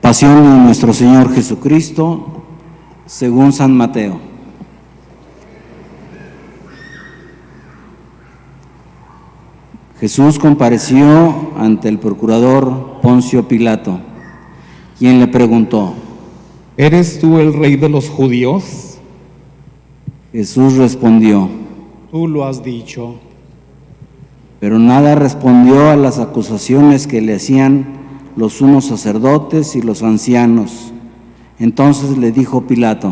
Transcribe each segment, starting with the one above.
Pasión de nuestro Señor Jesucristo, según San Mateo. Jesús compareció ante el procurador Poncio Pilato, quien le preguntó: ¿Eres tú el rey de los judíos? Jesús respondió: Tú lo has dicho. Pero nada respondió a las acusaciones que le hacían los sumos sacerdotes y los ancianos. Entonces le dijo Pilato: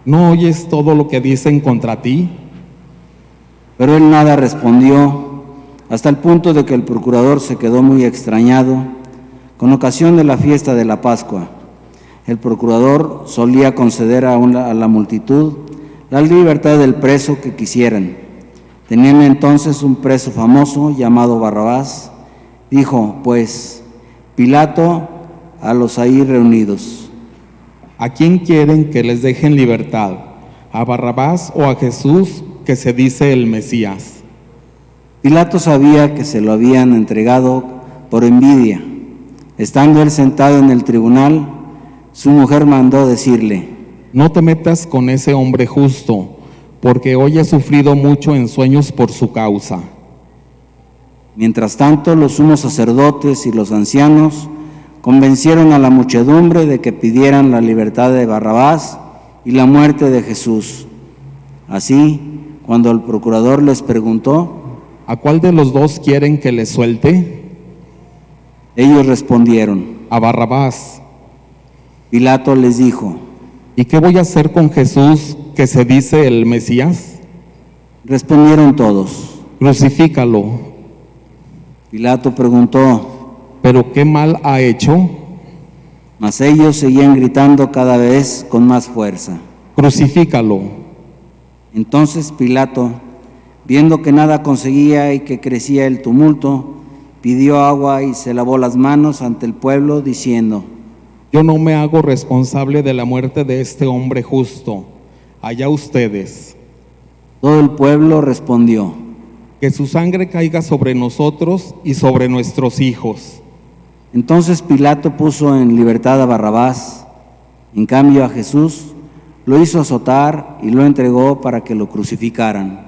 ¿No oyes todo lo que dicen contra ti? Pero él nada respondió, hasta el punto de que el procurador se quedó muy extrañado. Con ocasión de la fiesta de la Pascua, el procurador solía conceder a la multitud la libertad del preso que quisieran. Tenían entonces un preso famoso llamado Barrabás. Dijo, pues, Pilato a los ahí reunidos: ¿A quién quieren que les dejen libertad? ¿A Barrabás o a Jesús, que se dice el Mesías? Pilato sabía que se lo habían entregado por envidia. Estando él sentado en el tribunal, su mujer mandó decirle: No te metas con ese hombre justo, porque hoy he sufrido mucho en sueños por su causa. Mientras tanto, los sumos sacerdotes y los ancianos convencieron a la muchedumbre de que pidieran la libertad de Barrabás y la muerte de Jesús. Así, cuando el procurador les preguntó: ¿A cuál de los dos quieren que les suelte? Ellos respondieron: A Barrabás. Pilato les dijo: ¿Y qué voy a hacer con Jesús, que se dice el Mesías? Respondieron todos: Crucifícalo. Pilato preguntó: ¿Pero qué mal ha hecho? Mas ellos seguían gritando cada vez con más fuerza: Crucifícalo. Entonces Pilato, viendo que nada conseguía y que crecía el tumulto, pidió agua y se lavó las manos ante el pueblo, diciendo: Yo no me hago responsable de la muerte de este hombre justo. Allá ustedes. Todo el pueblo respondió: Que su sangre caiga sobre nosotros y sobre nuestros hijos. Entonces Pilato puso en libertad a Barrabás. En cambio a Jesús lo hizo azotar y lo entregó para que lo crucificaran.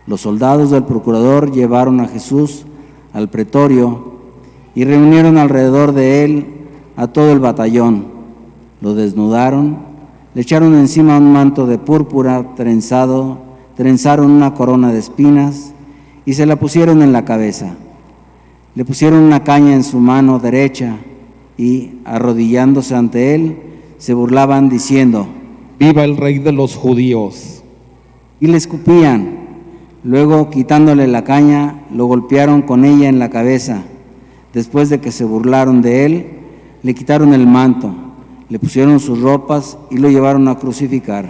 Los soldados del procurador llevaron a Jesús al pretorio y reunieron alrededor de él a todo el batallón. Lo desnudaron, le echaron encima un manto de púrpura trenzaron una corona de espinas y se la pusieron en la cabeza. Le pusieron una caña en su mano derecha y, arrodillándose ante él, se burlaban diciendo: ¡Viva el rey de los judíos! Y le escupían. Luego, quitándole la caña, lo golpearon con ella en la cabeza. Después de que se burlaron de él, le quitaron el manto, le pusieron sus ropas y lo llevaron a crucificar.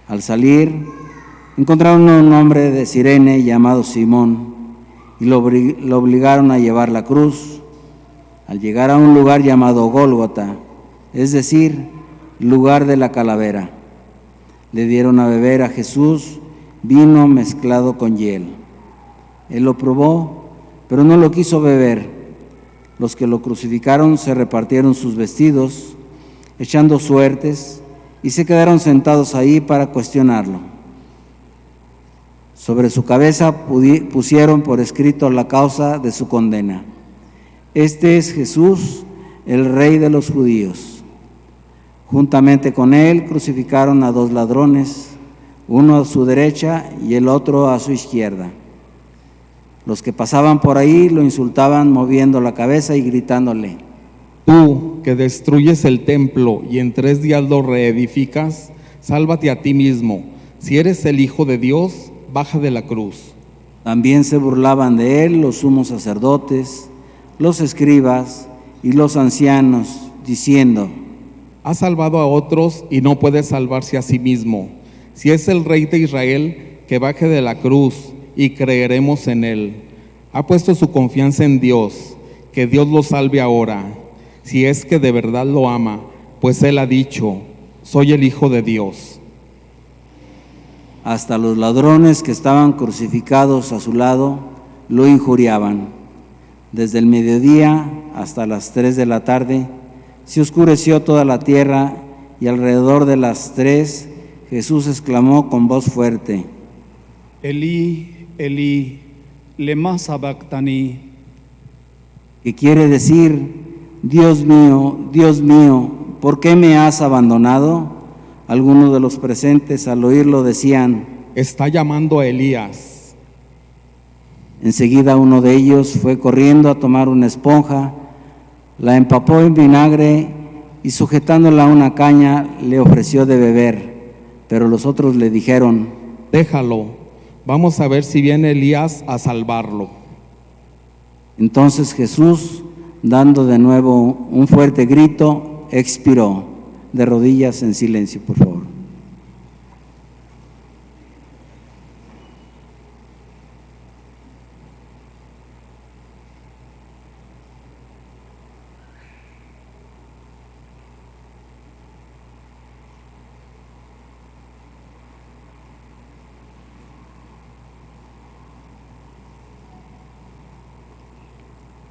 Al salir, encontraron a un hombre de Cirene llamado Simón y lo obligaron a llevar la cruz. Al llegar a un lugar llamado Gólgota, es decir, lugar de la calavera, le dieron a beber a Jesús vino mezclado con hiel. Él lo probó, pero no lo quiso beber. Los que lo crucificaron se repartieron sus vestidos, echando suertes, y se quedaron sentados ahí para cuestionarlo. Sobre su cabeza pusieron por escrito la causa de su condena: Este es Jesús, el Rey de los judíos. Juntamente con él crucificaron a dos ladrones, uno a su derecha y el otro a su izquierda. Los que pasaban por ahí lo insultaban moviendo la cabeza y gritándole: Tú, que destruyes el templo y en 3 días lo reedificas, sálvate a ti mismo. Si eres el Hijo de Dios, baja de la cruz. También se burlaban de él los sumos sacerdotes, los escribas y los ancianos, diciendo: Ha salvado a otros y no puede salvarse a sí mismo. Si es el Rey de Israel, que baje de la cruz y creeremos en él. Ha puesto su confianza en Dios, que Dios lo salve ahora, si es que de verdad lo ama, pues él ha dicho: soy el Hijo de Dios. Hasta los ladrones que estaban crucificados a su lado lo injuriaban. Desde el mediodía hasta las 3 de la tarde se oscureció toda la tierra, y alrededor de las 3 Jesús exclamó con voz fuerte: Elí, Elí, lema sabactani, que quiere decir: Dios mío, ¿por qué me has abandonado? Algunos de los presentes al oírlo decían: está llamando a Elías. Enseguida uno de ellos fue corriendo a tomar una esponja, la empapó en vinagre y sujetándola a una caña le ofreció de beber. Pero los otros le dijeron: déjalo, vamos a ver si viene Elías a salvarlo. Entonces Jesús, dando de nuevo un fuerte grito, expiró. De rodillas en silencio, por favor.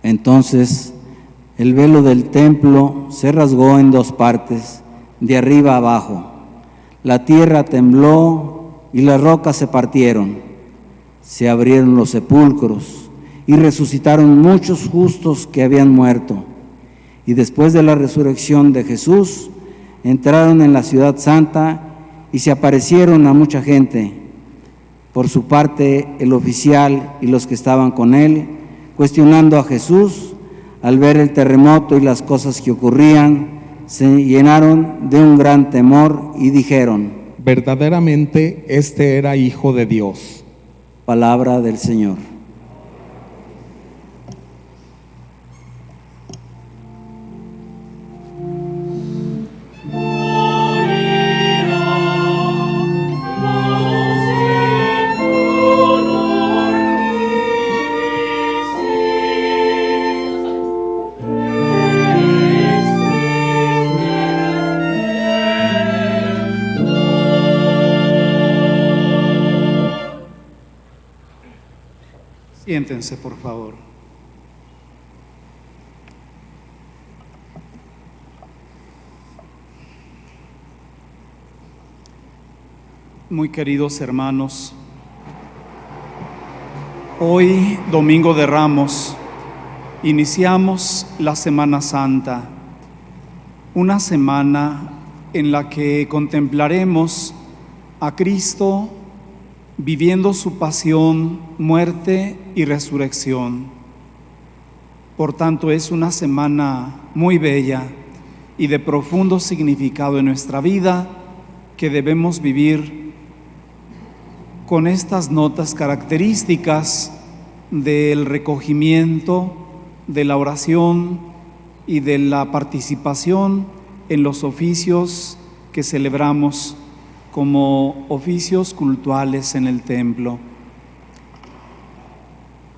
Entonces el velo del templo se rasgó en 2 partes, de arriba a abajo. La tierra tembló y las rocas se partieron. Se abrieron los sepulcros y resucitaron muchos justos que habían muerto. Y después de la resurrección de Jesús, entraron en la ciudad santa y se aparecieron a mucha gente. Por su parte, el oficial y los que estaban con él, cuestionando a Jesús, al ver el terremoto y las cosas que ocurrían, se llenaron de un gran temor y dijeron: verdaderamente este era Hijo de Dios. Palabra del Señor. Siéntense, por favor. Muy queridos hermanos, hoy, Domingo de Ramos, iniciamos la Semana Santa, una semana en la que contemplaremos a Cristo viviendo su pasión, muerte y resurrección. Por tanto, es una semana muy bella y de profundo significado en nuestra vida, que debemos vivir con estas notas características del recogimiento, de la oración y de la participación en los oficios que celebramos como oficios cultuales en el templo.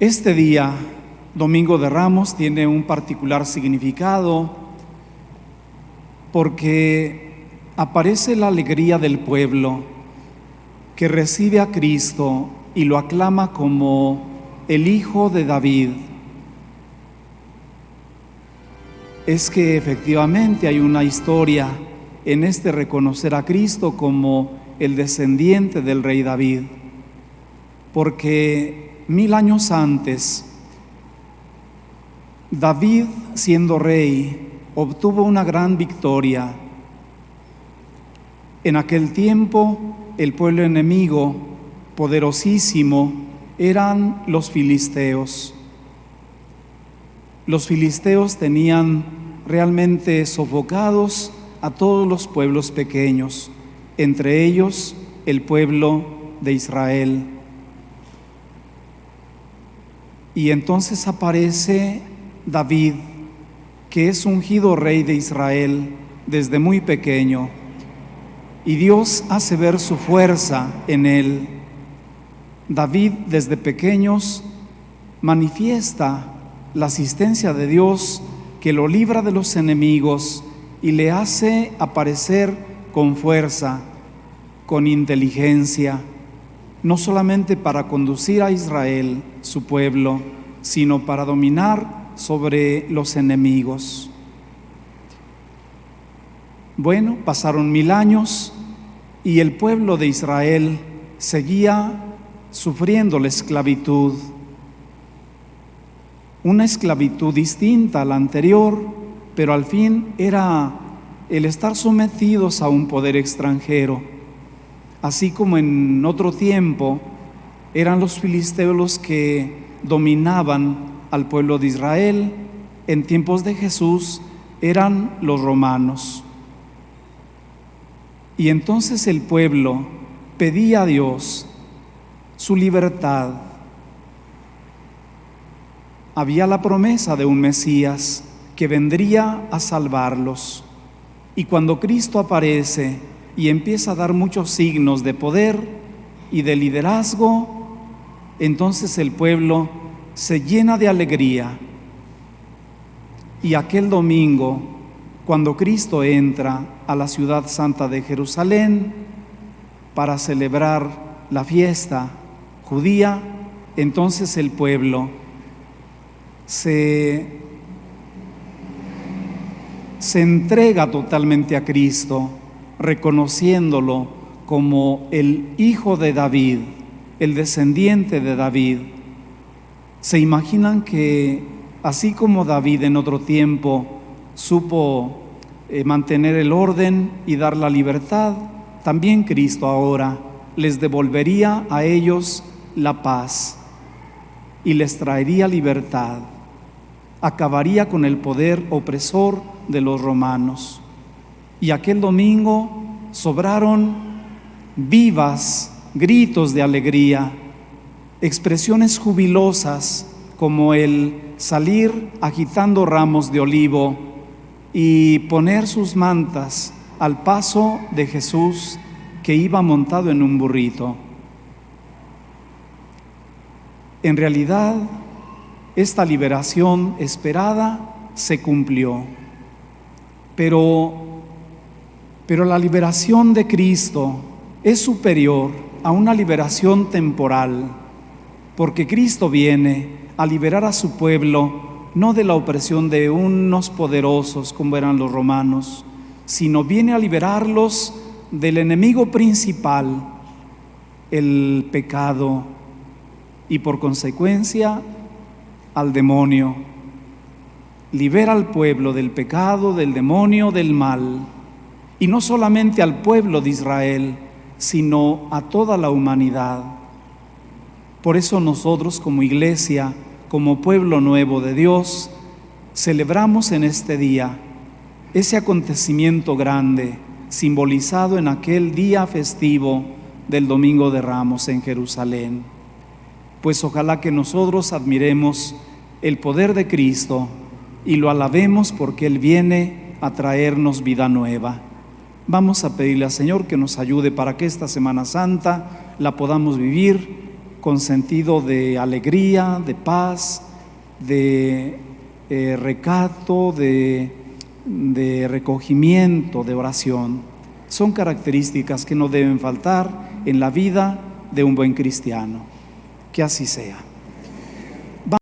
Este día, Domingo de Ramos, tiene un particular significado porque aparece la alegría del pueblo que recibe a Cristo y lo aclama como el Hijo de David. Es que efectivamente hay una historia en este reconocer a Cristo como el descendiente del rey David, porque 1000 años antes, David, siendo rey, obtuvo una gran victoria. En aquel tiempo, el pueblo enemigo, poderosísimo, eran los filisteos. Los filisteos tenían realmente sofocados a todos los pueblos pequeños, entre ellos el pueblo de Israel. Y entonces aparece David, que es ungido rey de Israel desde muy pequeño, y Dios hace ver su fuerza en él. David desde pequeños manifiesta la asistencia de Dios, que lo libra de los enemigos y le hace aparecer con fuerza, con inteligencia, no solamente para conducir a Israel, su pueblo, sino para dominar sobre los enemigos. Bueno, pasaron 1000 años y el pueblo de Israel seguía sufriendo la esclavitud, una esclavitud distinta a la anterior, pero al fin era el estar sometidos a un poder extranjero, así como en otro tiempo eran los filisteos los que dominaban al pueblo de Israel. En tiempos de Jesús eran los romanos. Y entonces el pueblo pedía a Dios su libertad. Había la promesa de un Mesías que vendría a salvarlos. Y cuando Cristo aparece y empieza a dar muchos signos de poder y de liderazgo, entonces el pueblo se llena de alegría. Y aquel domingo, cuando Cristo entra a la ciudad santa de Jerusalén para celebrar la fiesta judía, entonces el pueblo se entrega totalmente a Cristo, reconociéndolo como el Hijo de David, el descendiente de David. ¿Se imaginan que así como David en otro tiempo supo mantener el orden y dar la libertad, también Cristo ahora les devolvería a ellos la paz y les traería libertad? Acabaría con el poder opresor de los romanos. Y aquel domingo sobraron vivas gritos de alegría, expresiones jubilosas como el salir agitando ramos de olivo y poner sus mantas al paso de Jesús, que iba montado en un burrito. En realidad, esta liberación esperada se cumplió, pero la liberación de Cristo es superior a una liberación temporal, porque Cristo viene a liberar a su pueblo no de la opresión de unos poderosos como eran los romanos, sino viene a liberarlos del enemigo principal, el pecado, y por consecuencia al demonio. Libera al pueblo del pecado, del demonio, del mal, y no solamente al pueblo de Israel, sino a toda la humanidad. Por eso nosotros como iglesia, como pueblo nuevo de Dios, celebramos en este día ese acontecimiento grande, simbolizado en aquel día festivo del Domingo de Ramos en Jerusalén. Pues ojalá que nosotros admiremos el poder de Cristo y lo alabemos porque Él viene a traernos vida nueva. Vamos a pedirle al Señor que nos ayude para que esta Semana Santa la podamos vivir con sentido de alegría, de paz, de recato, de recogimiento, de oración. Son características que no deben faltar en la vida de un buen cristiano. Que así sea.